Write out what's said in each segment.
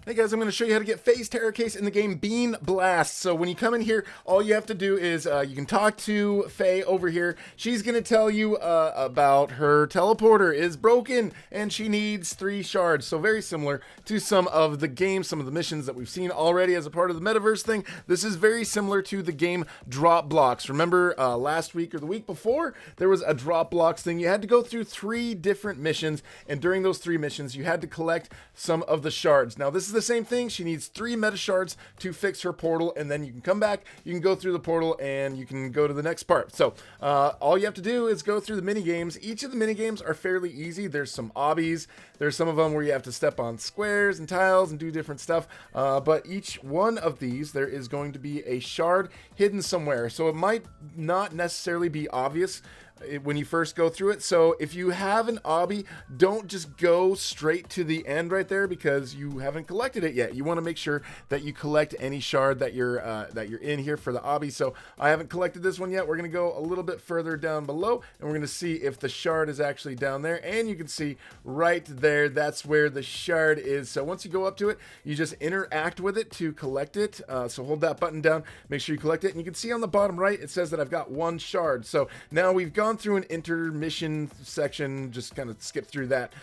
Hey guys, I'm going to show you how to get Feys Terror Case in the game Bean Blast. So when you come in here, all you have to do is you can talk to Fey over here. She's going to tell you about her teleporter is broken and she needs 3 shards. So very similar to some of the games, some of the missions that we've seen already as a part of the Metaverse thing. This is very similar to the game Drop Blocks. Remember last week or the week before, there was a Drop Blocks thing. You had to go through 3 different missions, and during those 3 missions, you had to collect some of the shards. Now this is the same thing. She needs 3 meta shards to fix her portal, and then you can come back, you can go through the portal, and you can go to the next part. So all you have to do is go through the mini games. Each of the mini games are fairly easy. There's some obbies. There's some of them where you have to step on squares and tiles and do different stuff. But each one of these, there is going to be a shard hidden somewhere. So it might not necessarily be obvious when you first go through it. So if you have an obby, don't just go straight to the end right there because you haven't collected it yet. You want to make sure that you collect any shard that you're in here for the obby. So I haven't collected this one yet. We're going to go a little bit further down below, and we're going to see if the shard is actually down there. And you can see right there, that's where the shard is. So once you go up to it, you just interact with it to collect it. So hold that button down, make sure you collect it. And you can see on the bottom right, it says that I've got 1 shard. So now we've gone through an intermission section, just kind of skip through that.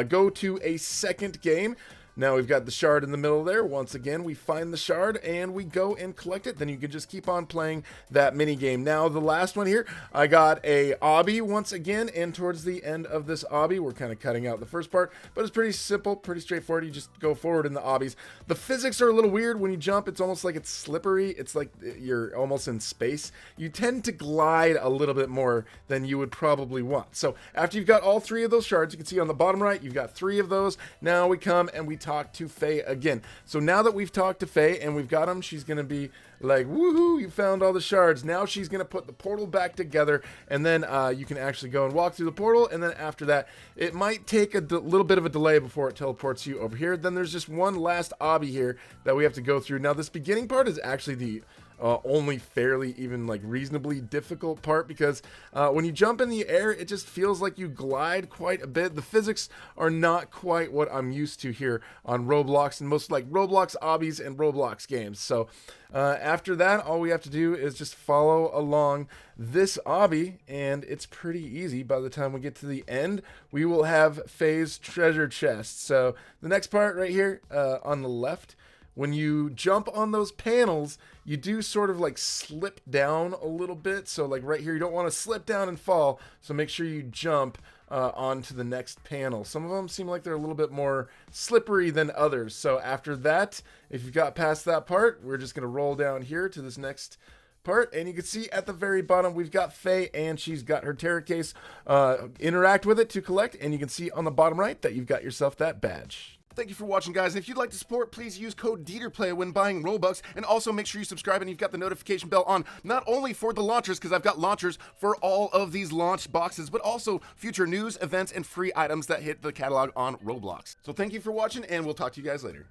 Go to a second game. Now we've got the shard in the middle there. Once again, we find the shard and we go and collect it. Then you can just keep on playing that mini game. Now the last one here, I got a obby once again, and towards the end of this obby, we're kind of cutting out the first part, but it's pretty simple, pretty straightforward. You just go forward in the obbies. The physics are a little weird when you jump. It's almost like it's slippery. It's like you're almost in space. You tend to glide a little bit more than you would probably want. So after you've got all 3 of those shards, you can see on the bottom right, you've got 3 of those. Now we come and we talk to Fey again. So now that we've talked to Fey and we've got them, she's going to be like, woohoo, you found all the shards. Now she's going to put the portal back together, and then you can actually go and walk through the portal, and then after that, it might take a little bit of a delay before it teleports you over here. Then there's just one last obby here that we have to go through. Now this beginning part is actually the only fairly even like reasonably difficult part, because when you jump in the air, it just feels like you glide quite a bit. The physics are not quite what I'm used to here on Roblox and most like Roblox obbies and Roblox games. So after that, all we have to do is just follow along this obby, and it's pretty easy. By the time we get to the end, we will have Fey's treasure chest. So the next part right here on the left, when you jump on those panels, you do sort of like slip down a little bit. So like right here, you don't want to slip down and fall. So make sure you jump onto the next panel. Some of them seem like they're a little bit more slippery than others. So after that, if you've got past that part, we're just going to roll down here to this next part, and you can see at the very bottom we've got Fey, and she's got her terror case. Interact with it to collect, and you can see on the bottom right that you've got yourself that badge. Thank you for watching, guys. And if you'd like to support, please use code DeeterPlay when buying Robux, and also make sure you subscribe and you've got the notification bell on, not only for the launchers, because I've got launchers for all of these launch boxes, but also future news, events, and free items that hit the catalog on Roblox. So thank you for watching, and we'll talk to you guys later.